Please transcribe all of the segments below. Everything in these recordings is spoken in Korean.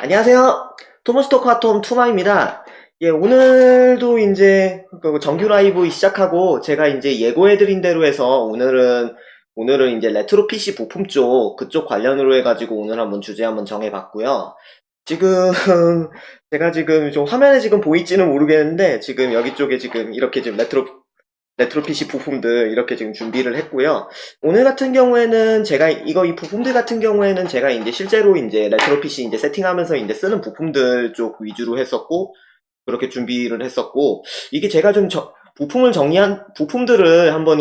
안녕하세요. 토머스토크 핫홈 투마입니다. 예, 오늘도 이제 그 정규 라이브 시작하고 제가 이제 예고해드린 대로 해서 오늘은 이제 레트로 PC 부품 그쪽 관련으로 해가지고 오늘 한번 주제 한번 정해봤고요. 지금 제가 지금 좀 화면에 지금 보일지는 모르겠는데 지금 여기 쪽에 지금 이렇게 지금 레트로 PC 부품들 이렇게 지금 준비를 했고요. 오늘 같은 경우에는 이 부품들 같은 경우에는 제가 이제 실제로 이제 레트로 PC 이제 세팅하면서 이제 쓰는 부품들 쪽 위주로 했었고, 그렇게 준비를 했었고, 이게 제가 좀 부품을 정리한, 부품들을 한번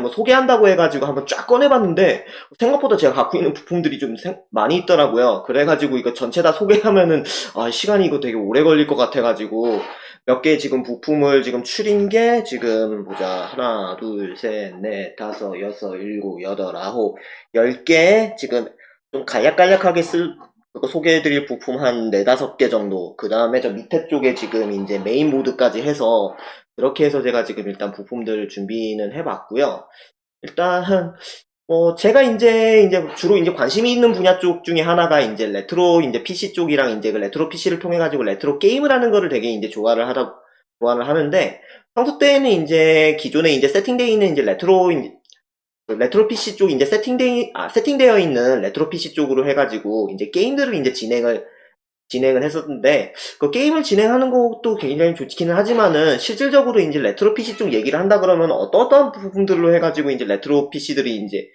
소개한다고 해가지고 한번 쫙 꺼내봤는데, 생각보다 제가 갖고 있는 부품들이 좀 많이 있더라고요. 그래가지고 이거 전체 다 소개하면은, 시간이 이거 되게 오래 걸릴 것 같아가지고, 몇 개 지금 부품을 지금 추린 게, 지금 보자. 하나, 둘, 셋, 넷, 다섯, 여섯, 일곱, 여덟, 아홉, 10개 지금 좀 간략간략하게 그거 소개해드릴 부품 한 4~5개 정도. 그 다음에 저 밑에 쪽에 지금 이제 메인보드까지 해서, 그렇게 해서 제가 지금 일단 부품들 준비는 해봤고요. 일단, 제가 이제 주로 이제 관심이 있는 분야 쪽 중에 하나가 이제 레트로 이제 PC 쪽이랑 이제 그 레트로 PC를 통해가지고 레트로 게임을 하는 거를 되게 이제 좋아를 하는데, 평소 때에는 이제 기존에 이제 세팅되어 있는 이제 레트로 PC 쪽 이제 세팅되어 있는 레트로 PC 쪽으로 해가지고 이제 게임들을 이제 진행을 했었는데, 그 게임을 진행하는 것도 굉장히 좋기는 하지만은, 실질적으로 이제 레트로 PC 쪽 얘기를 한다 그러면 어떤 부분들로 해가지고 이제 레트로 PC들이 이제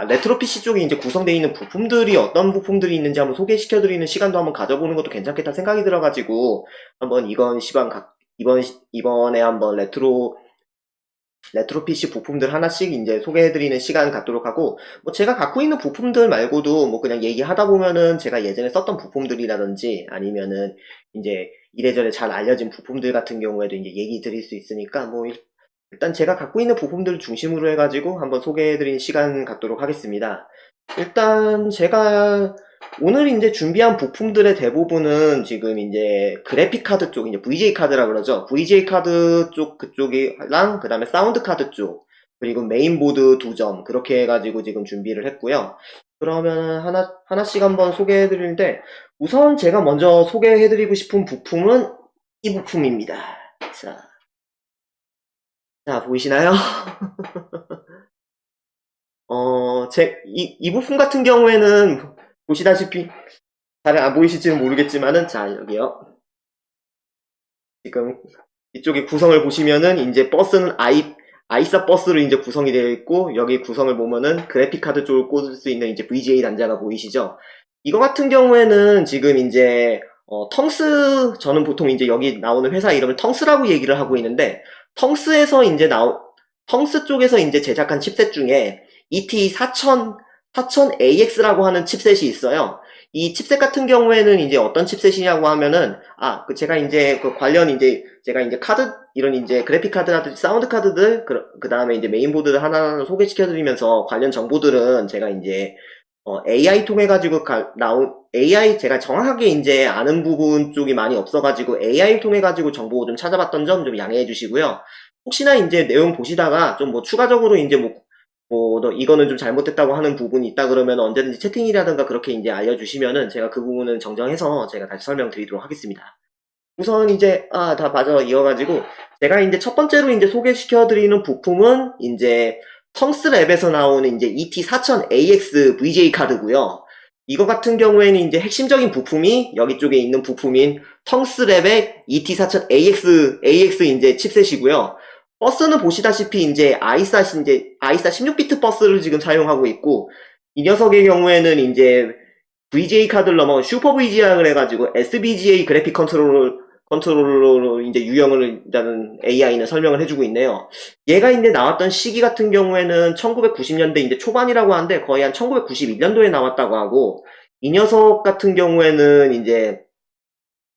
레트로 PC 쪽에 이제 구성되어 있는 부품들이 어떤 부품들이 있는지 한번 소개시켜드리는 시간도 한번 가져보는 것도 괜찮겠다 생각이 들어가지고, 한번 이번에 한번 레트로 PC 부품들 하나씩 이제 소개해드리는 시간 갖도록 하고, 제가 갖고 있는 부품들 말고도 그냥 얘기하다 보면은 제가 예전에 썼던 부품들이라든지 아니면은 이제 이래저래 잘 알려진 부품들 같은 경우에도 이제 얘기 드릴 수 있으니까 일단 제가 갖고 있는 부품들을 중심으로 해가지고 한번 소개해드리는 시간 갖도록 하겠습니다. 일단 제가 오늘 이제 준비한 부품들의 대부분은 지금 이제 그래픽 카드 쪽, 이제 VGA 카드라 그러죠. VGA 카드 쪽 그쪽이랑 그 다음에 사운드 카드 쪽, 그리고 메인보드 2점 그렇게 해가지고 지금 준비를 했고요. 그러면 하나씩 한번 소개해드리는데, 우선 제가 먼저 소개해드리고 싶은 부품은 이 부품입니다. 자, 보이시나요? 이 부품 같은 경우에는 보시다시피 잘 안 보이실지는 모르겠지만은, 자, 여기요. 지금 이쪽에 구성을 보시면은 이제 버스는 아이사 버스로 이제 구성이 되어 있고, 여기 구성을 보면은 그래픽 카드 쪽을 꽂을 수 있는 이제 VGA 단자가 보이시죠? 이거 같은 경우에는 지금 이제 저는 보통 이제 여기 나오는 회사 이름을 텅스라고 얘기를 하고 있는데, 텅스 쪽에서 이제 제작한 칩셋 중에 ET4000AX라고 하는 칩셋이 있어요. 이 칩셋 같은 경우에는 이제 어떤 칩셋이냐고 하면은, 제가 이제 제가 이제 이런 이제 그래픽 카드라든지 사운드 카드들, 그 다음에 이제 메인보드를 하나하나 소개시켜드리면서 관련 정보들은 제가 이제 AI 통해가지고 AI 제가 정확하게 이제 아는 부분 쪽이 많이 없어가지고 AI 통해가지고 정보 좀 찾아봤던 점 좀 양해해 주시고요. 혹시나 이제 내용 보시다가 좀 추가적으로 이제 너 이거는 좀 잘못됐다고 하는 부분이 있다 그러면 언제든지 채팅이라든가 그렇게 이제 알려주시면은 제가 그 부분은 정정해서 제가 다시 설명드리도록 하겠습니다. 우선 이제, 다 맞아 이어가지고, 제가 이제 첫 번째로 이제 소개시켜드리는 부품은 이제 텅스랩에서 나오는 이제 ET4000AX VGA 카드고요. 이거 같은 경우에는 이제 핵심적인 부품이 여기 쪽에 있는 부품인 텅스랩의 ET4000AX 이제 칩셋이고요. 버스는 보시다시피 이제 아이사 16비트 버스를 지금 사용하고 있고, 이 녀석의 경우에는 이제 VGA 카드를 넘어 슈퍼 VGA를 해가지고 SVGA 그래픽 컨트롤러로 이제 유형을 일단은 AI는 설명을 해주고 있네요. 얘가 이제 나왔던 시기 같은 경우에는 1990년대 이제 초반이라고 하는데 거의 한 1991년도에 나왔다고 하고, 이 녀석 같은 경우에는 이제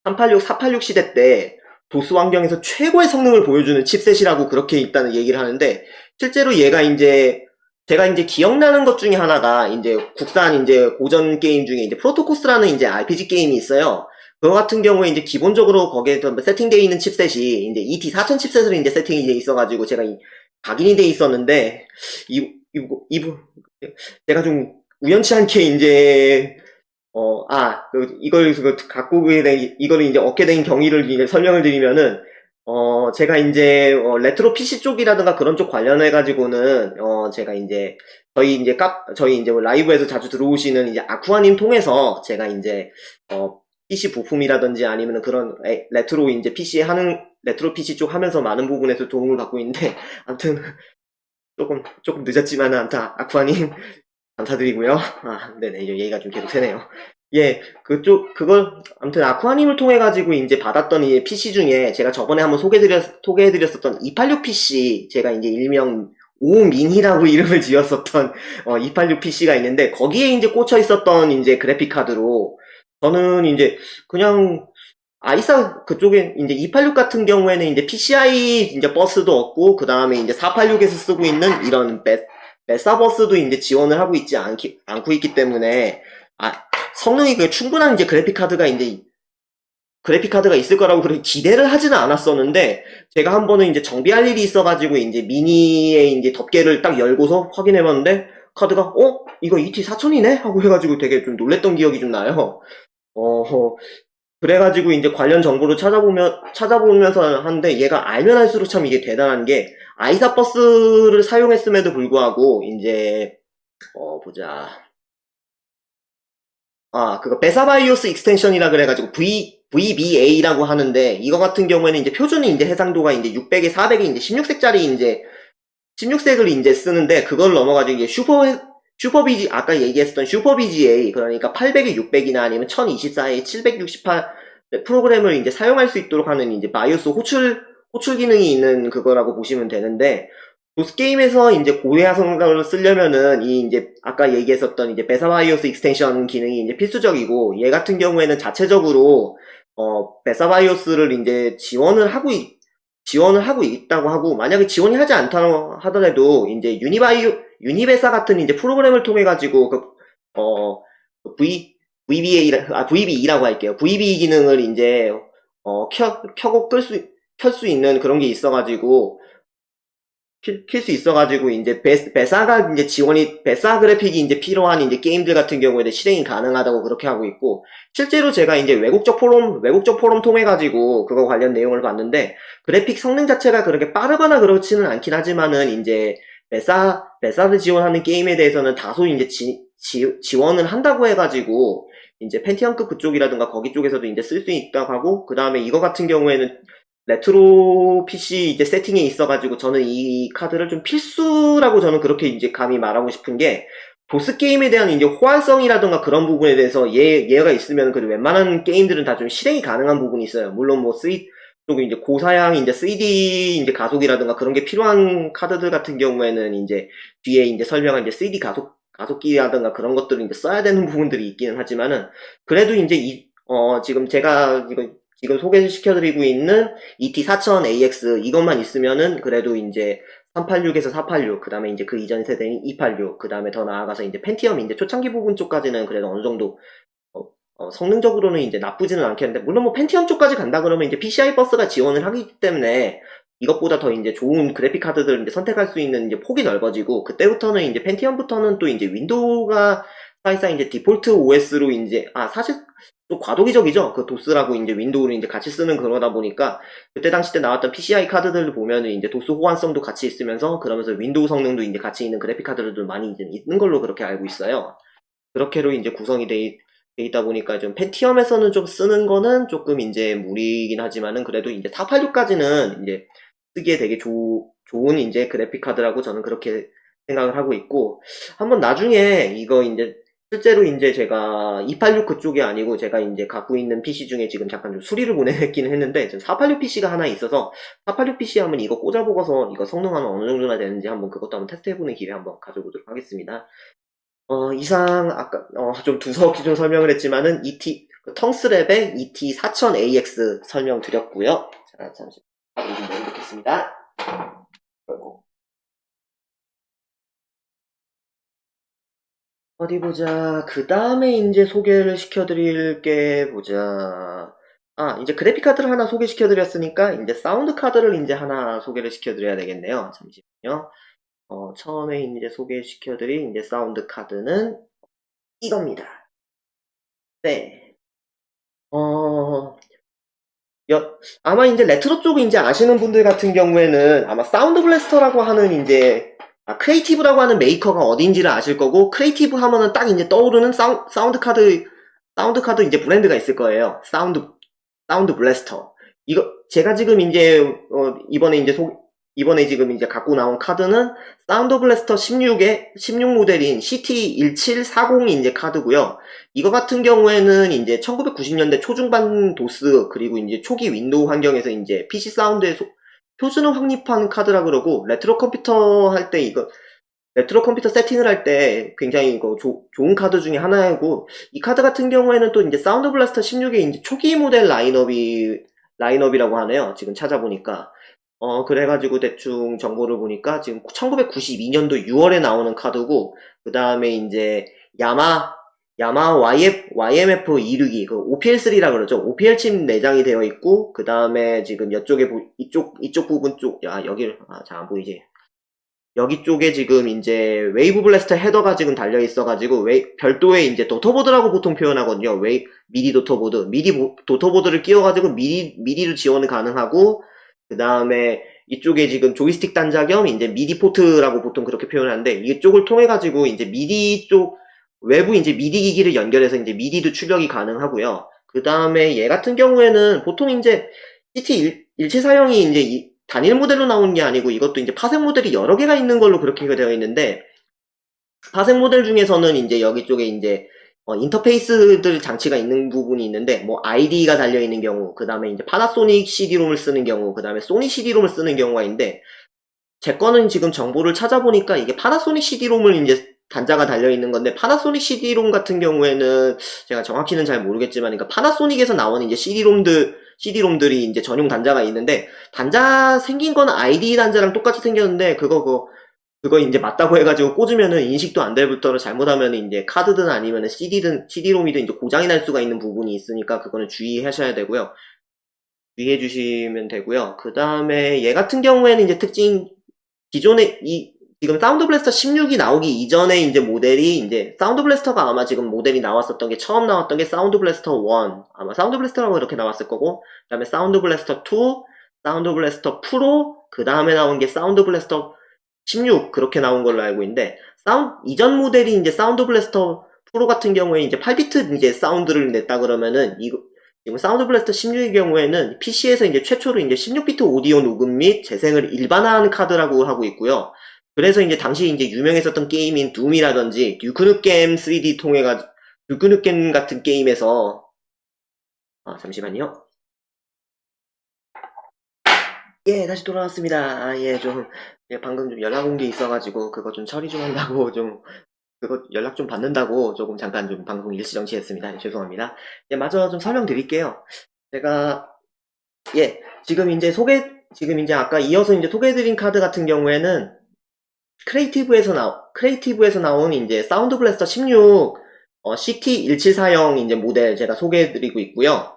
386, 486 시대 때 도스 환경에서 최고의 성능을 보여주는 칩셋이라고 그렇게 있다는 얘기를 하는데, 실제로 얘가 이제 제가 이제 기억나는 것 중에 하나가 이제 국산 이제 고전 게임 중에 이제 프로토코스라는 이제 RPG 게임이 있어요. 그거 같은 경우에 이제 기본적으로 거기에 세팅되어 있는 칩셋이 이제 ET4000 칩셋으로 이제 세팅이 돼 있어가지고 제가 각인이 돼 있었는데, 제가 좀 우연치 않게 이제 갖고 이거를 이제 얻게 된 경위를 이제 설명을 드리면은, 제가 이제, 레트로 PC 쪽이라든가 그런 쪽 관련해가지고는, 제가 이제, 저희 이제 뭐 라이브에서 자주 들어오시는 이제 아쿠아님 통해서 제가 이제, PC 부품이라든지 아니면 그런 레트로 이제 레트로 PC 쪽 하면서 많은 부분에서 도움을 받고 있는데, 아무튼, 조금 늦었지만은, 아무튼, 아쿠아님, 감사드리고요. 네네, 이제 얘기가 좀 계속 새네요. 예, 아무튼 아쿠아님을 통해가지고 이제 받았던 이 PC 중에 제가 저번에 한번 소개해드렸었던 286PC, 제가 이제 일명 오민희라고 이름을 지었었던, 286PC가 있는데, 거기에 이제 꽂혀 있었던 이제 그래픽카드로, 저는 이제 그냥 아이사 그쪽에 이제 286 같은 경우에는 이제 PCI 이제 버스도 없고 그 다음에 이제 486에서 쓰고 있는 이런 메사 버스도 이제 지원을 하고 않고 있기 때문에 성능이 충분한 이제 그래픽 카드가 있을 거라고 그렇게 기대를 하지는 않았었는데 제가 한 번은 이제 정비할 일이 있어가지고 이제 미니의 이제 덮개를 딱 열고서 확인해봤는데 카드가 이거 ET4000이네 하고 해가지고 되게 좀 놀랬던 기억이 좀 나요. 어, 그래가지고 이제 관련 정보를 찾아보면서 하는데 얘가 알면 할수록 참 이게 대단한 게 아이사 버스를 사용했음에도 불구하고 이제 보자. 그거 베사바이오스 익스텐션이라 그래가지고 VBA라고 하는데 이거 같은 경우에는 이제 표준이 이제 해상도가 이제 600에 400에 이제 16색짜리 이제 16색을 이제 쓰는데 그걸 넘어가지고 이제 아까 얘기했었던 슈퍼 BGA 그러니까 800에 600이나 아니면 1024에 768 프로그램을 이제 사용할 수 있도록 하는 이제 바이오스 호출 기능이 있는 그거라고 보시면 되는데 도스 게임에서 이제 고해상도를 쓰려면은 이 이제 아까 얘기했었던 이제 베사바이오스 익스텐션 기능이 이제 필수적이고 얘 같은 경우에는 자체적으로 베사바이오스를 이제 지원을 하고 있다고 하고 만약에 지원이 하지 않다 하더라도 이제 유니베사 같은 이제 프로그램을 통해 가지고 VBE라고 할게요. VBE 기능을 이제 켜고 켤 수 있는 그런 게 있어가지고 킬 수 있어가지고 이제 베사가 이제 베사 그래픽이 이제 필요한 이제 게임들 같은 경우에는 실행이 가능하다고 그렇게 하고 있고 실제로 제가 이제 외국적 포럼 통해 가지고 그거 관련 내용을 봤는데 그래픽 성능 자체가 그렇게 빠르거나 그렇지는 않긴 하지만은 이제 베사를 지원하는 게임에 대해서는 다소 이제 지원을 한다고 해가지고 이제 펜티엄급 그쪽이라든가 거기 쪽에서도 이제 쓸 수 있다고 하고 그 다음에 이거 같은 경우에는 레트로 PC 이제 세팅에 있어가지고 저는 이 카드를 좀 필수라고 저는 그렇게 이제 감히 말하고 싶은 게 보스 게임에 대한 이제 호환성이라던가 그런 부분에 대해서 얘가 있으면 그 웬만한 게임들은 다 좀 실행이 가능한 부분이 있어요. 물론 뭐 또 이제 고사양 이제 3D 이제 가속이라든가 그런 게 필요한 카드들 같은 경우에는 이제 뒤에 이제 설명한 이제 3D 가속기라든가 그런 것들을 이제 써야 되는 부분들이 있기는 하지만은 그래도 이제 지금 제가 지금 소개시켜드리고 있는 ET4000AX 이것만 있으면은 그래도 이제 386에서 486, 그 다음에 이제 그 이전 세대인 286, 그 다음에 더 나아가서 이제 펜티엄 이제 초창기 부분 쪽까지는 그래도 어느 정도 성능적으로는 이제 나쁘지는 않겠는데, 물론 뭐 펜티엄 쪽까지 간다 그러면 이제 PCI 버스가 지원을 하기 때문에 이것보다 더 이제 좋은 그래픽 카드들을 이제 선택할 수 있는 이제 폭이 넓어지고, 그때부터는 이제 펜티엄부터는 또 이제 윈도우가 사실상 이제 디폴트 OS로 이제, 사실 또 과도기적이죠. 그 도스라고 이제 윈도우를 이제 같이 쓰는 그러다 보니까, 그때 당시 때 나왔던 PCI 카드들을 보면은 이제 도스 호환성도 같이 있으면서, 그러면서 윈도우 성능도 이제 같이 있는 그래픽 카드들도 많이 이제 있는 걸로 그렇게 알고 있어요. 그렇게로 이제 구성이 돼 있다 보니까 좀 펜티엄에서는 좀 쓰는 거는 조금 이제 무리긴 하지만은 그래도 이제 486까지는 이제 쓰기에 되게 좋은 이제 그래픽 카드라고 저는 그렇게 생각을 하고 있고 한번 나중에 이거 이제 실제로 이제 제가 286 그쪽이 아니고 제가 이제 갖고 있는 PC 중에 지금 잠깐 좀 수리를 보내긴 했는데 지금 486 PC가 하나 있어서 486 PC 한번 이거 꽂아보고서 이거 성능 하나 어느 정도나 되는지 한번 그것도 한번 테스트해보는 기회 한번 가져보도록 하겠습니다. 이상, 아까, 좀 두서없이 좀 설명을 했지만은, 텅스랩의 ET4000AX 설명드렸고요. 자, 잠시, 좀 내리겠습니다. 아이고. 어디 보자. 그 다음에 이제 소개를 시켜드릴 게, 보자. 이제 그래픽카드를 하나 소개시켜드렸으니까, 이제 사운드 카드를 이제 하나 소개를 시켜드려야 되겠네요. 잠시만요. 처음에 이제 소개시켜드릴 이제 사운드 카드는 이겁니다. 네. 어, 아마 이제 레트로 쪽 이제 아시는 분들 같은 경우에는 아마 사운드 블래스터라고 하는 이제 크리에이티브라고 하는 메이커가 어딘지를 아실 거고, 크리에이티브 하면은 딱 이제 떠오르는 사운드 카드 이제 브랜드가 있을 거예요. 사운드 블래스터. 이거 제가 지금 이제 이번에 지금 이제 갖고 나온 카드는 사운드 블래스터 16 모델인 CT1740이 이제 카드고요. 이거 같은 경우에는 이제 1990년대 초중반 도스 그리고 이제 초기 윈도우 환경에서 이제 PC 사운드에 표준을 확립한 카드라 그러고, 레트로 컴퓨터 세팅을 할 때 굉장히 이거 좋은 카드 중에 하나이고, 이 카드 같은 경우에는 또 이제 사운드 블래스터 16의 이제 초기 모델 라인업이라고 하네요. 지금 찾아보니까. 그래가지고 대충 정보를 보니까 지금 1992년도 6월에 나오는 카드고, 그 다음에 이제 야마 YMF 262, 그 OPL3라 그러죠. OPL 칩 내장이 되어 있고, 그 다음에 지금 이쪽 부분 잘 안 보이지. 여기 쪽에 지금 이제 웨이브 블래스터 헤더가 지금 달려 있어가지고, 별도의 이제 도터보드라고 보통 표현하거든요. 미디 도터보드. 도터보드를 끼워가지고 미디를 지원을 가능하고, 그 다음에 이쪽에 지금 조이스틱 단자 겸 이제 미디 포트라고 보통 그렇게 표현하는데, 이쪽을 통해가지고 이제 외부 이제 미디 기기를 연결해서 이제 미디도 출력이 가능하고요. 그 다음에 얘 같은 경우에는 보통 이제 CT17사형이 이제 단일 모델로 나오는 게 아니고, 이것도 이제 파생 모델이 여러 개가 있는 걸로 그렇게 되어 있는데, 파생 모델 중에서는 이제 여기 쪽에 이제 인터페이스들 장치가 있는 부분이 있는데, 뭐 ID가 달려 있는 경우, 그 다음에 이제 파나소닉 CD롬을 쓰는 경우, 그 다음에 소니 CD롬을 쓰는 경우가 있는데, 제 거는 지금 정보를 찾아보니까 이게 파나소닉 CD롬을 이제 단자가 달려 있는 건데, 파나소닉 CD롬 같은 경우에는 제가 정확히는 잘 모르겠지만, 그러니까 파나소닉에서 나오는 이제 CD롬들이 이제 전용 단자가 있는데, 단자 생긴 건 ID 단자랑 똑같이 생겼는데, 그거 이제 맞다고 해가지고 꽂으면은 인식도 안 될 부터를 잘못하면 이제 카드든 아니면은 CD롬이든 이제 고장이 날 수가 있는 부분이 있으니까, 그거는 주의하셔야 되고요. 주의해 주시면 되고요. 그 다음에 얘 같은 경우에는 이제 기존에 지금 사운드 블래스터 16이 나오기 이전에 이제 모델이 이제 사운드 블래스터가 아마 지금 모델이 나왔었던 게 처음 나왔던 게 사운드 블래스터 1, 아마 사운드 블래스터라고 이렇게 나왔을 거고, 그 다음에 사운드 블래스터 2, 사운드 블래스터 프로, 그 다음에 나온 게 사운드 블래스터 16 그렇게 나온 걸로 알고 있는데, 이전 모델이 이제 사운드 블래스터 프로 같은 경우에 이제 8비트 이제 사운드를 냈다 그러면은, 지금 사운드 블래스터 16의 경우에는 PC에서 이제 최초로 이제 16비트 오디오 녹음 및 재생을 일반화한 카드라고 하고 있고요. 그래서 이제 당시 이제 유명했었던 게임인 둠이라든지 듀크누겜 3D 듀크누겜 같은 게임에서, 잠시만요. 예, 다시 돌아왔습니다. 방금 좀 연락 온 게 있어가지고 그거 좀 처리 좀 한다고 그거 연락 좀 받는다고 조금 잠깐 좀 방송 일시정지했습니다. 죄송합니다. 예, 마저 좀 설명드릴게요. 제가, 지금 이제 아까 이어서 이제 소개해드린 카드 같은 경우에는 크리에이티브에서 나온 이제 사운드 블래스터 16, CT1740 이제 모델 제가 소개해드리고 있고요.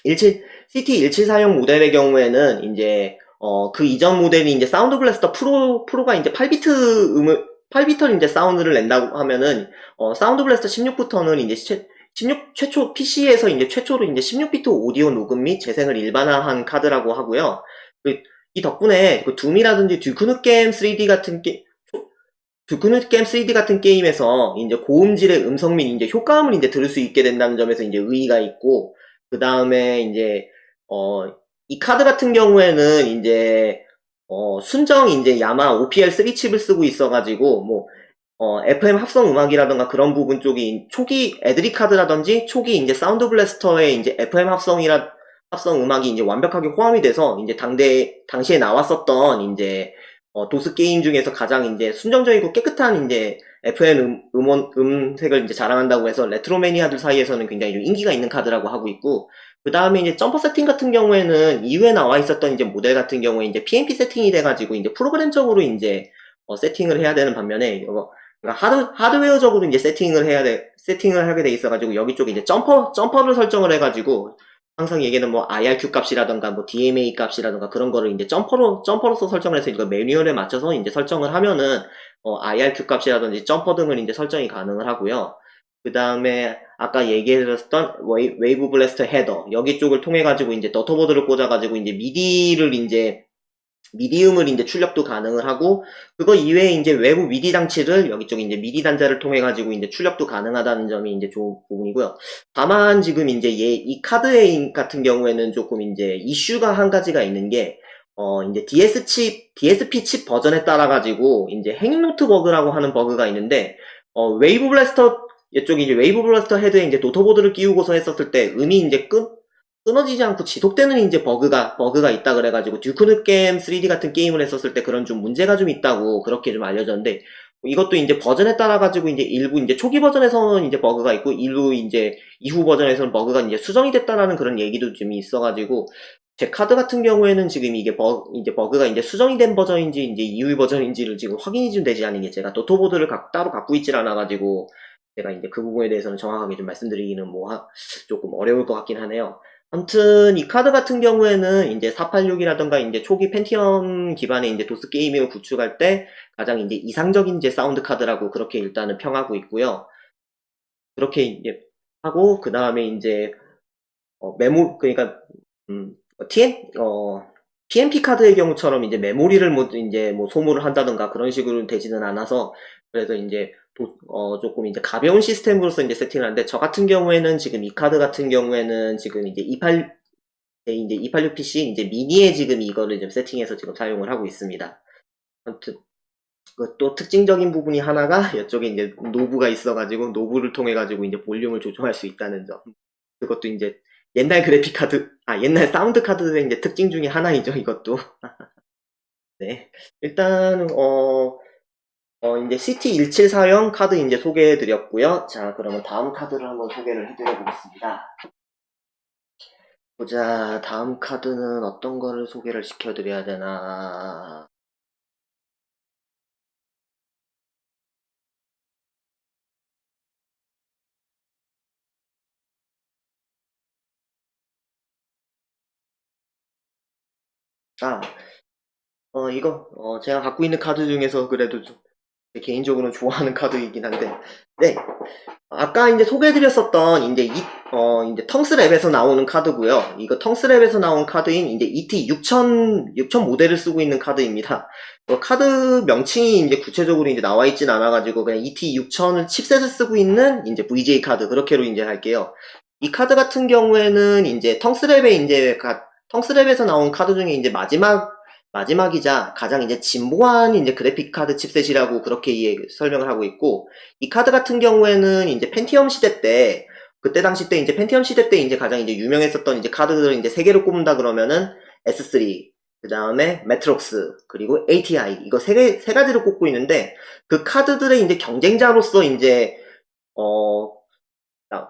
CT1740 모델의 경우에는 이제 그 이전 모델이 이제 사운드 블래스터 프로가 이제 8비트를 이제 사운드를 낸다고 하면은, 사운드 블래스터 16부터는 이제 최초 PC에서 이제 최초로 이제 16비트 오디오 녹음 및 재생을 일반화한 카드라고 하고요. 이 덕분에 그 둠이라든지 듀크누겜 3D 같은 게임에서 이제 고음질의 음성 및 이제 효과음을 이제 들을 수 있게 된다는 점에서 이제 의의가 있고, 그 다음에 이제 이 카드 같은 경우에는 이제 순정 이제 야마 OPL3 칩을 쓰고 있어가지고, 뭐 FM 합성 음악이라던가 그런 부분 쪽이 초기 애드리 카드라든지 초기 이제 사운드 블래스터의 이제 FM 합성 음악이 이제 완벽하게 호환이 돼서 이제 당시에 나왔었던 이제 도스 게임 중에서 가장 이제 순정적이고 깨끗한 이제 FM 음색을 이제 자랑한다고 해서 레트로 매니아들 사이에서는 굉장히 좀 인기가 있는 카드라고 하고 있고, 그 다음에 이제 점퍼 세팅 같은 경우에는 이후에 나와 있었던 이제 모델 같은 경우에 이제 PNP 세팅이 돼가지고 이제 프로그램적으로 이제 세팅을 해야 되는 반면에, 그러니까 하드웨어적으로 이제 세팅을 하게 돼 있어가지고, 여기 쪽에 이제 점퍼를 설정을 해가지고, 항상 얘기하는 뭐 IRQ 값이라던가 뭐 DMA 값이라던가 그런 거를 이제 점퍼로서 설정을 해서 이거 매뉴얼에 맞춰서 이제 설정을 하면은 IRQ 값이라든지 점퍼 등을 이제 설정이 가능을 하고요. 그 다음에 아까 얘기해드렸던 웨이브 블래스터 헤더 여기 쪽을 통해 가지고 이제 너터보드를 꽂아 가지고 이제 미디음을 이제 출력도 가능을 하고 그거 이외에 이제 외부 미디 장치를 여기 쪽 이제 미디 단자를 통해 가지고 이제 출력도 가능하다는 점이 이제 좋은 부분이고요. 다만 지금 이제 이 카드의 같은 경우에는 조금 이제 이슈가 한 가지가 있는 게 이제 DSP 칩 버전에 따라 가지고 이제 행노트 버그라고 하는 버그가 있는데 웨이브 블래스터 이쪽이 이제 웨이브 블래스터 헤드에 이제 노터보드를 끼우고서 했었을 때 음이 이제 끊어지지 않고 지속되는 이제 버그가 있다 그래가지고 듀크 누겜 3D 같은 게임을 했었을 때 그런 좀 문제가 좀 있다고 그렇게 좀 알려졌는데 이것도 이제 버전에 따라 가지고 이제 일부 이제 초기 버전에서는 이제 버그가 있고 일부 이제 이후 버전에서는 버그가 이제 수정이 됐다라는 그런 얘기도 좀 있어가지고 제 카드 같은 경우에는 지금 이게 버그가 이제 수정이 된 버전인지 이제 이후 버전인지를 지금 확인이 좀 되지 않은 게 제가 노트보드를 따로 갖고 있질 않아가지고 제가 이제 그 부분에 대해서는 정확하게 좀 말씀드리기는 조금 어려울 것 같긴 하네요. 아무튼 이 카드 같은 경우에는 이제 486이라던가 이제 초기 펜티엄 기반의 이제 도스 게이밍을 구축할 때 가장 이제 이상적인 이제 사운드 카드라고 그렇게 일단은 평하고 있고요. 그렇게 이제 하고 그 다음에 이제 그러니까 TMP 카드의 경우처럼 이제 메모리를 이제 소모를 한다던가 그런 식으로 되지는 않아서 그래서 이제 조금 이제 가벼운 시스템으로서 이제 세팅을 하는데 저 같은 경우에는 지금 이 카드 같은 경우에는 지금 이제 286PC 이제 미니에 지금 이거를 좀 세팅해서 지금 사용을 하고 있습니다. 아무튼 또 특징적인 부분이 하나가 이쪽에 이제 노브가 있어가지고 노브를 통해 가지고 이제 볼륨을 조정할 수 있다는 점. 그것도 이제 옛날 사운드 카드의 이제 특징 중에 하나이죠, 이것도. 네. 일단, 이제 CT1740 카드 이제 소개해 드렸고요. 자, 그러면 다음 카드를 한번 소개를 해 드려 보겠습니다. 보자, 다음 카드는 어떤 거를 소개를 시켜 드려야 되나. 제가 갖고 있는 카드 중에서 그래도 좀 개인적으로는 좋아하는 카드이긴 한데, 네. 아까 이제 소개해드렸었던 이제 텅스랩에서 나오는 카드고요. 이거 텅스랩에서 나온 카드인 이제 ET6000 모델을 쓰고 있는 카드입니다. 카드 명칭이 이제 구체적으로 이제 나와 있진 않아가지고 그냥 ET6000을 칩셋을 쓰고 있는 이제 VJ 카드 그렇게로 이제 할게요. 이 카드 같은 경우에는 이제 텅스랩에서 나온 카드 중에 이제 마지막이자 가장 이제 진보한 이제 그래픽 카드 칩셋이라고 그렇게 설명을 하고 있고, 이 카드 같은 경우에는 이제 펜티엄 시대 때, 그때 당시 때 이제 펜티엄 시대 때 이제 가장 이제 유명했었던 이제 카드들을 이제 세 개를 꼽는다 그러면은 S3, 그 다음에 매트록스, 그리고 ATI, 이거 세 가지를 꼽고 있는데, 그 카드들의 이제 경쟁자로서 이제,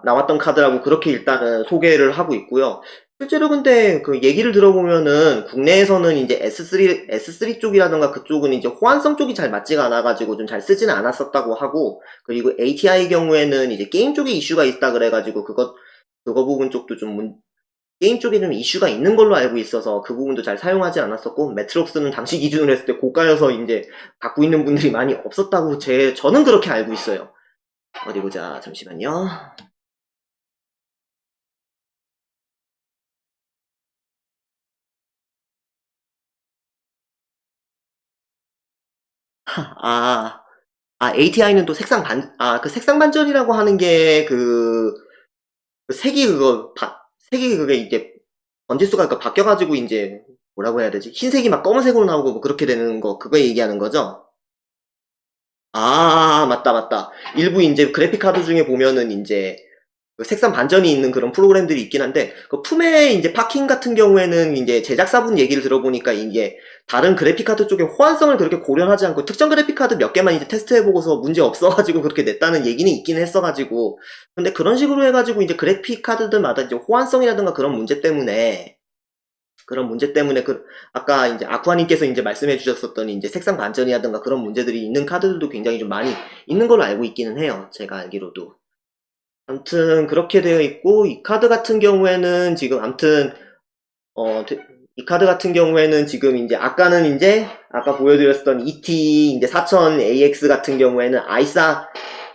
나왔던 카드라고 그렇게 일단은 소개를 하고 있고요. 실제로 근데 그 얘기를 들어보면은 국내에서는 이제 S3 쪽이라던가 그쪽은 이제 호환성 쪽이 잘 맞지가 않아가지고 좀 잘 쓰지는 않았었다고 하고, 그리고 ATI 경우에는 이제 게임 쪽에 이슈가 있다 그래가지고 그거 부분 쪽도 게임 쪽에 좀 이슈가 있는 걸로 알고 있어서 그 부분도 잘 사용하지 않았었고, 매트록스는 당시 기준으로 했을 때 고가여서 이제 갖고 있는 분들이 많이 없었다고 저는 그렇게 알고 있어요. 어디 보자, 잠시만요. 아, ATI는 또 그 색상 반전이라고 하는 게 색이 그게 이제 번지수가 바뀌어가지고 이제 뭐라고 해야 되지? 흰색이 막 검은색으로 나오고 뭐 그렇게 되는 거, 그거 얘기하는 거죠? 맞다, 맞다. 일부 이제 그래픽 카드 중에 보면은 이제 그 색상 반전이 있는 그런 프로그램들이 있긴 한데, 그 품의 이제 파킹 같은 경우에는 이제 제작사분 얘기를 들어보니까 이게 다른 그래픽카드 쪽에 호환성을 그렇게 고려하지 않고 특정 그래픽카드 몇 개만 이제 테스트해보고서 문제 없어가지고 그렇게 냈다는 얘기는 있긴 했어가지고, 근데 그런 식으로 해가지고 이제 그래픽카드들마다 이제 호환성이라든가 그런 문제 때문에 아까 이제 아쿠아님께서 이제 말씀해 주셨었던 이제 색상 반전이라든가 그런 문제들이 있는 카드들도 굉장히 좀 많이 있는 걸로 알고 있기는 해요. 제가 알기로도. 아무튼 그렇게 되어 있고, 이 카드 같은 경우에는 지금 이 카드 같은 경우에는 지금 이제 아까 보여드렸었던 ET 이제 4000AX 같은 경우에는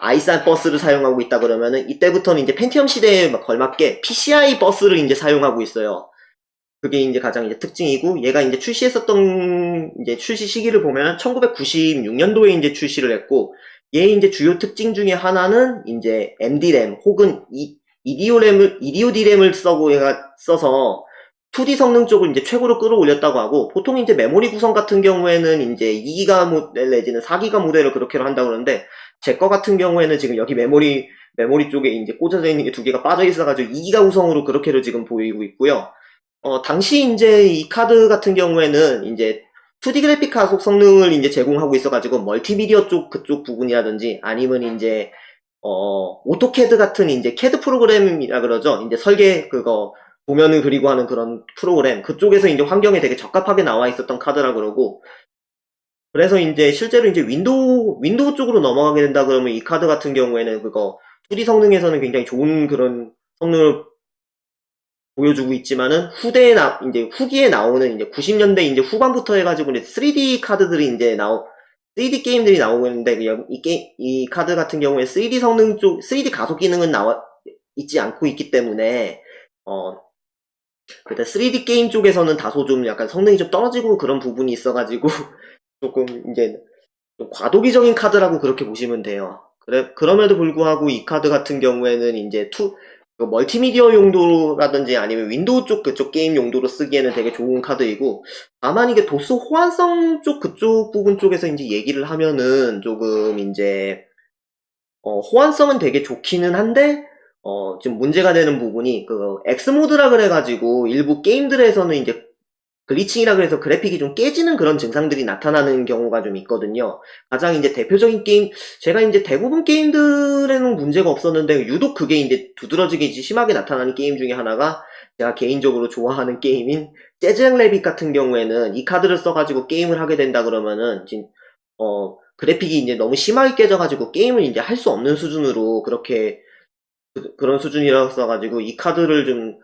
i3 버스를 사용하고 있다 그러면은 이때부터는 이제 펜티엄 시대에 걸맞게 PCI 버스를 이제 사용하고 있어요. 그게 이제 가장 이제 특징이고, 얘가 이제 출시했었던 이제 출시 시기를 보면 1996년도에 이제 출시를 했고, 얘 이제 주요 특징 중에 하나는 이제 MD램 혹은 이디오 D램을 써서 2D 성능 쪽을 이제 최고로 끌어올렸다고 하고, 보통 이제 메모리 구성 같은 경우에는 이제 2기가 모델 내지는 4기가 모델을 그렇게 한다고 그러는데, 제 거 같은 경우에는 지금 여기 메모리 쪽에 이제 꽂아져 있는 게 2개가 빠져 있어가지고 2기가 구성으로 그렇게로 지금 보이고 있고요. 당시 이제 이 카드 같은 경우에는 이제 2D 그래픽 가속 성능을 이제 제공하고 있어가지고 멀티미디어 쪽 그쪽 부분이라든지 아니면 이제 오토캐드 같은 이제 캐드 프로그램이라 그러죠. 이제 설계 그거 도면을 그리고 하는 그런 프로그램 그쪽에서 이제 환경에 되게 적합하게 나와 있었던 카드라 그러고, 그래서 이제 실제로 이제 윈도우 쪽으로 넘어가게 된다 그러면 이 카드 같은 경우에는 그거 2D 성능에서는 굉장히 좋은 그런 성능을 보여주고 있지만은 이제 후기에 나오는 이제 90년대 이제 후반부터 해가지고 이제 3D 카드들이 이제 3D 게임들이 나오고 있는데 이 카드 같은 경우에 3D 성능 3D 가속 기능은 있지 않고 있기 때문에 그때 3D 게임 쪽에서는 다소 좀 약간 성능이 좀 떨어지고 그런 부분이 있어가지고 조금 이제 좀 과도기적인 카드라고 그렇게 보시면 돼요. 그럼에도 불구하고 이 카드 같은 경우에는 이제 멀티미디어 용도라든지 아니면 윈도우 쪽 그쪽 게임 용도로 쓰기에는 되게 좋은 카드이고, 다만 이게 도스 호환성 쪽 그쪽 부분 쪽에서 이제 얘기를 하면은 조금 이제 호환성은 되게 좋기는 한데 지금 문제가 되는 부분이 그 X모드라 그래가지고 일부 게임들에서는 이제 글리칭이라 그래서 그래픽이 좀 깨지는 그런 증상들이 나타나는 경우가 좀 있거든요. 가장 이제 대표적인 게임, 제가 이제 대부분 게임들에는 문제가 없었는데 유독 그게 이제 두드러지게 이제 심하게 나타나는 게임 중에 하나가 제가 개인적으로 좋아하는 게임인 재즈앤 래빗 같은 경우에는 이 카드를 써가지고 게임을 하게 된다 그러면은 그래픽이 이제 너무 심하게 깨져가지고 게임을 이제 할 수 없는 수준으로 그런 수준이라서 써가지고 이 카드를 좀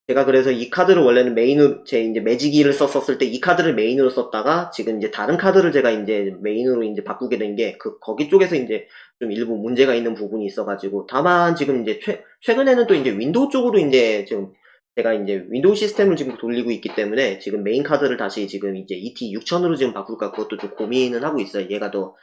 제가 그래서 이 카드를 원래는 메인으로, 이제 매지기를 썼었을 때 이 카드를 메인으로 썼다가 지금 이제 다른 카드를 제가 이제 메인으로 이제 바꾸게 된 게 거기 쪽에서 이제 좀 일부 문제가 있는 부분이 있어가지고, 다만 지금 이제 최근에는 또 이제 윈도우 쪽으로 이제 지금 제가 이제 윈도우 시스템을 지금 돌리고 있기 때문에 지금 메인 카드를 다시 지금 이제 ET6000으로 지금 바꿀까 그것도 좀 고민은 하고 있어요. 얘가 더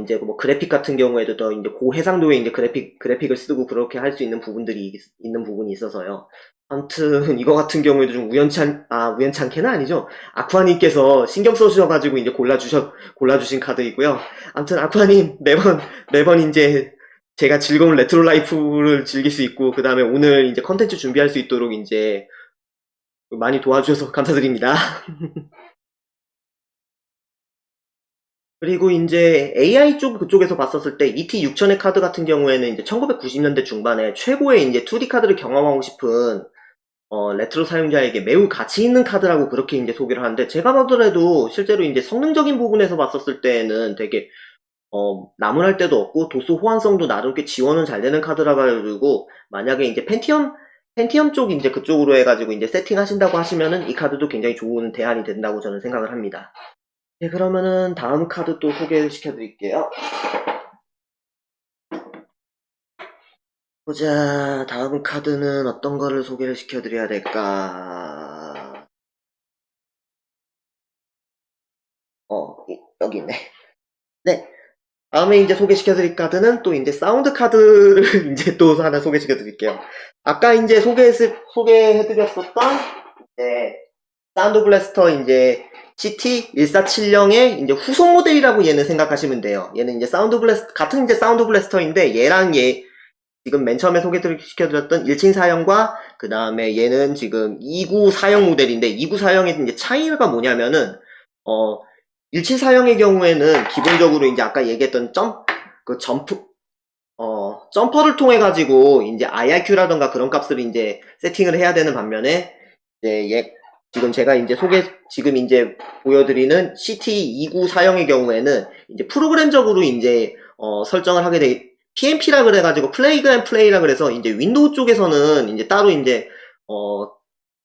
이제 뭐 그래픽 같은 경우에도 더 이제 고해상도의 이제 그래픽을 쓰고 그렇게 할 수 있는 부분이 있어서요. 아무튼 이거 같은 경우에도 좀 우연찮게는 아니죠. 아쿠아님께서 신경 써주셔가지고 이제 골라주신 카드이고요. 아무튼 아쿠아님 매번 이제 제가 즐거운 레트로 라이프를 즐길 수 있고 그 다음에 오늘 이제 컨텐츠 준비할 수 있도록 이제 많이 도와주셔서 감사드립니다. 그리고 이제 AI 그쪽에서 봤었을 때 ET6000의 카드 같은 경우에는 이제 1990년대 중반에 최고의 이제 2D 카드를 경험하고 싶은 레트로 사용자에게 매우 가치 있는 카드라고 그렇게 이제 소개를 하는데, 제가 보더라도 실제로 이제 성능적인 부분에서 봤었을 때는 되게 나무랄 데도 없고 도수 호환성도 나름 꽤 지원은 잘 되는 카드라 가지고 만약에 이제 펜티엄 쪽 이제 그쪽으로 해가지고 이제 세팅하신다고 하시면은 이 카드도 굉장히 좋은 대안이 된다고 저는 생각을 합니다. 네, 그러면은 다음 카드 또 소개시켜 드릴게요. 보자, 다음 카드는 어떤 거를 소개를 시켜 드려야 될까? 여기 있네. 네. 다음에 이제 소개시켜 드릴 카드는 또 이제 사운드 카드를 이제 또 하나 소개시켜 드릴게요. 아까 이제 소개해 드렸었던 사운드 블래스터 이제 CT1470의 이제 후속 모델이라고 얘는 생각하시면 돼요. 얘는 이제 같은 이제 사운드 블래스터인데 얘랑 지금 맨 처음에 소개시켜드렸던 1층 사형과 그 다음에 얘는 지금 2구 사형 모델인데 2구 사형의 이제 차이가 뭐냐면은 1층 사형의 경우에는 기본적으로 이제 아까 얘기했던 점퍼를 통해 가지고 이제 IRQ라던가 그런 값을 이제 세팅을 해야 되는 반면에 이제 지금 제가 이제 지금 이제 보여드리는 CT29 사형의 경우에는 이제 프로그램적으로 이제 설정을 하게 PMP라 그래가지고 플래그 앤 플레이라 그래서 이제 윈도우 쪽에서는 이제 따로 이제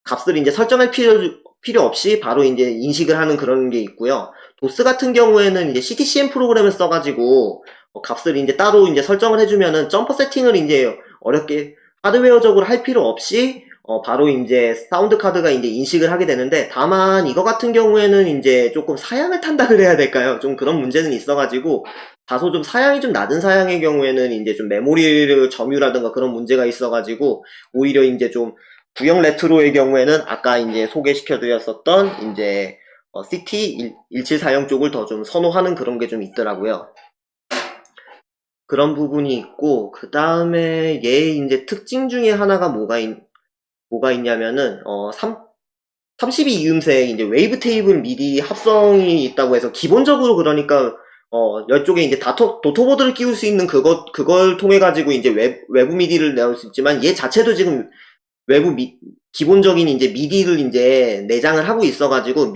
값을 이제 설정할 필요 없이 바로 이제 인식을 하는 그런 게 있고요. 도스 같은 경우에는 이제 CTCM 프로그램을 써가지고 값을 이제 따로 이제 설정을 해주면은 점퍼 세팅을 이제 어렵게 하드웨어적으로 할 필요 없이 바로 이제 사운드 카드가 이제 인식을 하게 되는데, 다만 이거 같은 경우에는 이제 조금 사양을 탄다 그래야 될까요? 좀 그런 문제는 있어가지고 다소 좀 사양이 좀 낮은 사양의 경우에는 이제 좀 메모리 점유라든가 그런 문제가 있어가지고 오히려 이제 좀 구형 레트로의 경우에는 아까 이제 소개시켜드렸었던 이제 CT1740 쪽을 더 좀 선호하는 그런 게 좀 있더라고요. 그런 부분이 있고, 그 다음에 얘 이제 특징 중에 하나가 뭐가 있냐면은 32음색 이제 웨이브 테이블 미디 합성이 있다고 해서, 기본적으로 그러니까 이쪽에 이제 도토보드를 끼울 수 있는 그걸 통해 가지고 이제 외부 미디를 내올 수 있지만, 얘 자체도 지금 기본적인 이제 미디를 이제 내장을 하고 있어가지고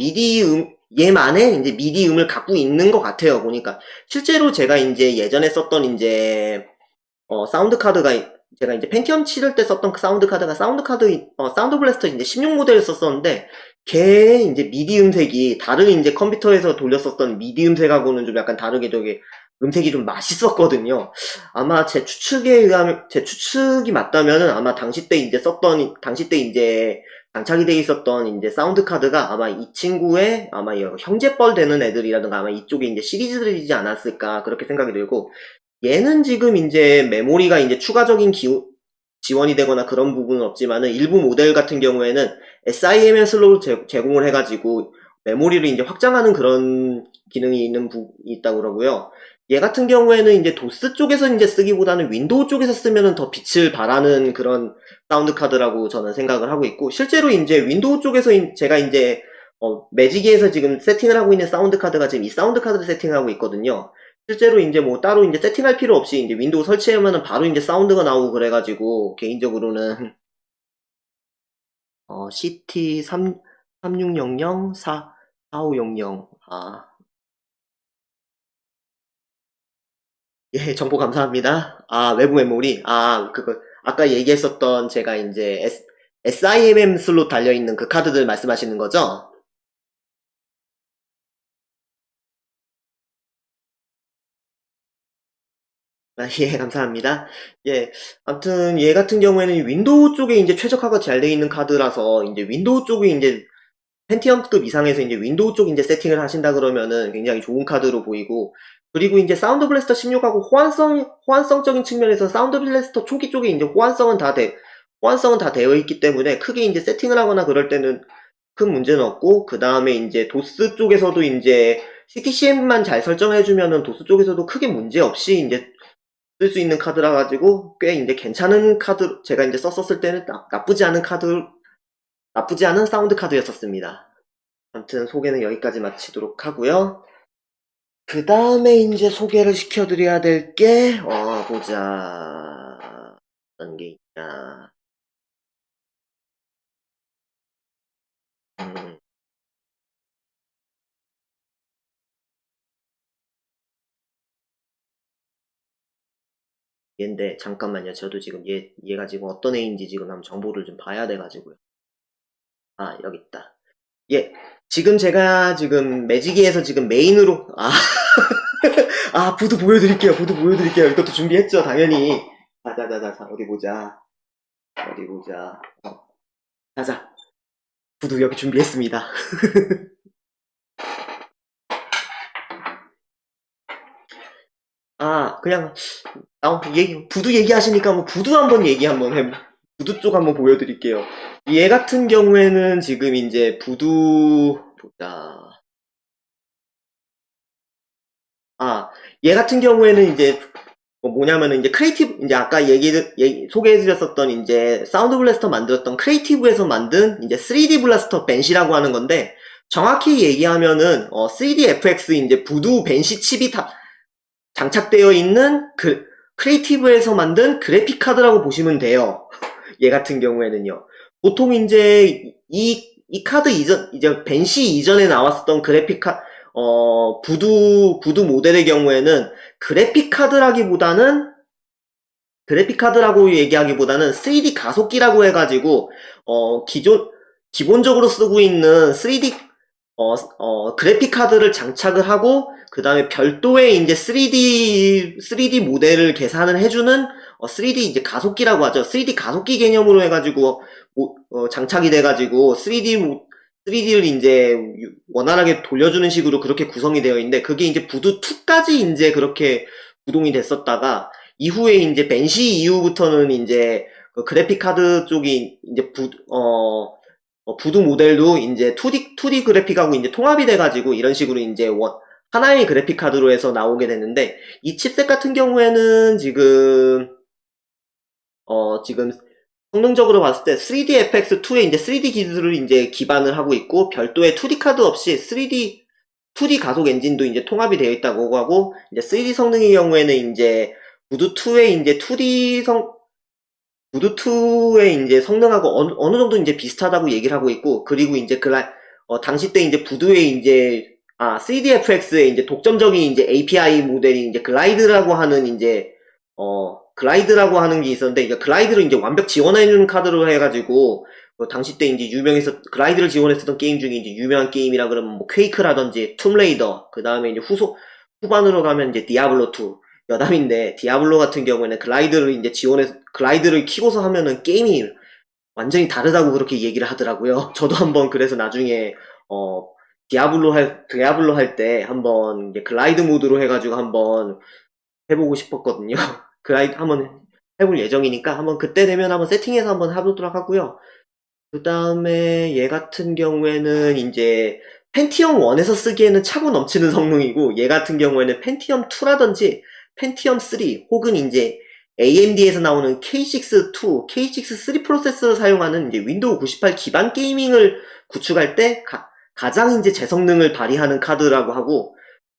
얘만의 이제 미디 음을 갖고 있는 것 같아요. 보니까 실제로 제가 이제 예전에 썼던 이제 사운드 카드가, 제가 이제 펜티엄 치를 때 썼던 그 사운드 카드가 사운드 블래스터 이제 16 모델을 썼었는데, 걔 이제 미디 음색이 다른 이제 컴퓨터에서 돌렸었던 미디 음색하고는 좀 약간 다르게 되게 음색이 좀 맛있었거든요. 아마 제 추측이 맞다면은 아마 당시 때 이제 장착이 돼 있었던 이제 사운드 카드가 아마 이 친구의 아마 형제뻘 되는 애들이라든가 아마 이쪽에 이제 시리즈들이지 않았을까 그렇게 생각이 들고, 얘는 지금 이제 메모리가 이제 추가적인 지원이 되거나 그런 부분은 없지만은, 일부 모델 같은 경우에는 SIMM 슬롯을 제공을 해가지고 메모리를 이제 확장하는 그런 기능이 있다고 그러고요. 얘 같은 경우에는 이제 도스 쪽에서 이제 쓰기보다는 윈도우 쪽에서 쓰면은 더 빛을 발하는 그런 사운드 카드라고 저는 생각을 하고 있고, 실제로 이제 윈도우 쪽에서 제가 이제 매지기에서 지금 세팅을 하고 있는 사운드 카드가 지금 이 사운드 카드를 세팅하고 있거든요. 실제로 이제 뭐 따로 이제 세팅할 필요 없이 이제 윈도우 설치하면은 바로 이제 사운드가 나오고 그래가지고, 개인적으로는 CT3600 4500 예, 정보 감사합니다. 외부 메모리. 그거, 아까 얘기했었던 제가 이제 SIMM 슬롯 달려있는 그 카드들 말씀하시는 거죠? 예, 감사합니다. 예, 아무튼 얘 같은 경우에는 윈도우 쪽에 이제 최적화가 잘 돼 있는 카드라서, 이제 윈도우 쪽에 이제 펜티엄급 이상에서 이제 윈도우 쪽 이제 세팅을 하신다 그러면은 굉장히 좋은 카드로 보이고, 그리고 이제 사운드 블래스터 16하고 호환성적인 측면에서 사운드 블래스터 초기 쪽에 이제 호환성은 다 되어 있기 때문에 크게 이제 세팅을 하거나 그럴 때는 큰 문제는 없고, 그 다음에 이제 도스 쪽에서도 이제 CTCM만 잘 설정해주면은 도스 쪽에서도 크게 문제 없이 이제 쓸 수 있는 카드라 가지고 꽤 이제 괜찮은 카드, 제가 이제 썼었을 때는 나쁘지 않은 사운드 카드였었습니다. 아무튼 소개는 여기까지 마치도록 하고요. 그 다음에 이제 소개를 시켜드려야 될 게, 보자. 어떤 게 있냐. 음, 얘인데, 잠깐만요. 저도 지금 얘가 지금 어떤 애인지 지금 한번 정보를 좀 봐야 돼가지고요. 여기 있다. 예. 지금 제가 지금 매지기에서 지금 메인으로, 부두 보여드릴게요. 부두 보여드릴게요. 이것도 준비했죠, 당연히. 자자자자, 어디 보자. 어디 보자. 자자. 부두 여기 준비했습니다. 그냥, 부두 얘기하시니까 뭐 부두 부두 쪽 한번 보여드릴게요. 얘 같은 경우에는 지금 이제 부두, 보자. 얘 같은 경우에는 이제 뭐냐면은 이제 크리에이티브, 이제 아까 소개해드렸었던 이제 사운드 블래스터 만들었던 크리에이티브에서 만든 이제 3D 블라스터 벤시라고 하는 건데, 정확히 얘기하면은 3D FX 이제 부두 벤시 칩이 장착되어 있는 크리에이티브에서 만든 그래픽 카드라고 보시면 돼요. 얘 같은 경우에는요. 보통 이제 이 카드 이제 벤시 이전에 나왔었던 부두 모델의 경우에는 그래픽 카드라고 얘기하기보다는 3D 가속기라고 해가지고, 기본적으로 쓰고 있는 그래픽 카드를 장착을 하고, 그 다음에 별도의 이제 3D 모델을 계산을 해주는, 3D 이제 가속기라고 하죠. 3D 가속기 개념으로 해가지고, 장착이 돼가지고, 3D를 이제 원활하게 돌려주는 식으로 그렇게 구성이 되어 있는데, 그게 이제 부두2까지 이제 그렇게 구동이 됐었다가, 이후에 이제 벤시 이후부터는 이제 그 그래픽 카드 쪽이 이제 부두 모델도 이제 2D 그래픽하고 이제 통합이 돼가지고 이런 식으로 이제 하나의 그래픽 카드로 해서 나오게 됐는데, 이 칩셋 같은 경우에는 지금 성능적으로 봤을 때 3D FX2의 이제 3D 기술을 이제 기반을 하고 있고, 별도의 2D 카드 없이 2D 가속 엔진도 이제 통합이 되어 있다고 하고, 이제 3D 성능의 경우에는 이제 부두2의 이제 부두2의 이제 성능하고 어느 정도 이제 비슷하다고 얘기를 하고 있고, 그리고 이제 당시 때 이제 부두의 이제, 3DFX의 이제 독점적인 이제 API 모델이 이제 글라이드라고 하는 게 있었는데, 이제 글라이드를 이제 완벽 지원해주는 카드로 해가지고, 당시 때 이제 글라이드를 지원했었던 게임 중에 이제 유명한 게임이라 그러면 뭐 퀘이크라든지 툼레이더, 그 다음에 이제 후반으로 가면 이제 디아블로2, 여담인데, 디아블로 같은 경우에는 글라이드를 키고서 하면은 게임이 완전히 다르다고 그렇게 얘기를 하더라고요. 저도 한번 그래서 나중에, 디아블로 할 때 한번 이제 글라이드 모드로 해가지고 한번 해보고 싶었거든요. 글라이드 한번 해볼 예정이니까 한번 그때 되면 한번 세팅해서 한번 해보도록 하고요. 그 다음에 얘 같은 경우에는 이제 펜티엄 1에서 쓰기에는 차고 넘치는 성능이고, 얘 같은 경우에는 펜티엄 2라든지 펜티엄 3 혹은 이제 AMD에서 나오는 K6 3 프로세서를 사용하는 이제 윈도우 98 기반 게이밍을 구축할 때 가장 이제 제성능을 발휘하는 카드라고 하고,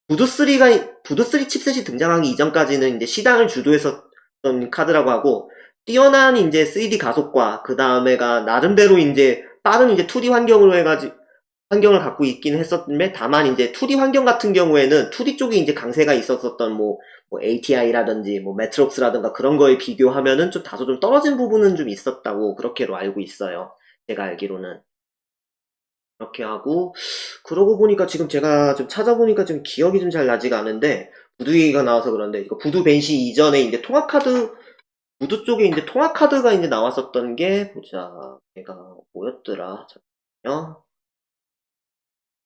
부두3 칩셋이 등장하기 이전까지는 이제 시장을 주도했었던 카드라고 하고, 뛰어난 이제 3D 가속과 그 다음에가 나름대로 이제 빠른 이제 2D 환경을 갖고 있긴 했었는데, 다만 이제 2D 환경 같은 경우에는 2D 쪽에 이제 강세가 있었었던 뭐 ATI라든지 뭐 매트록스라든가 그런 거에 비교하면은 좀 다소 좀 떨어진 부분은 좀 있었다고 그렇게로 알고 있어요. 제가 알기로는. 그렇게 하고, 그러고 보니까 지금 제가 좀 찾아보니까 좀 기억이 좀 잘 나지가 않은데, 부두 얘기가 나와서 그런데, 이거 부두 벤시 이전에 이제 부두 쪽에 이제 통합 카드가 이제 나왔었던 게, 보자. 얘가 뭐였더라? 잠깐만요.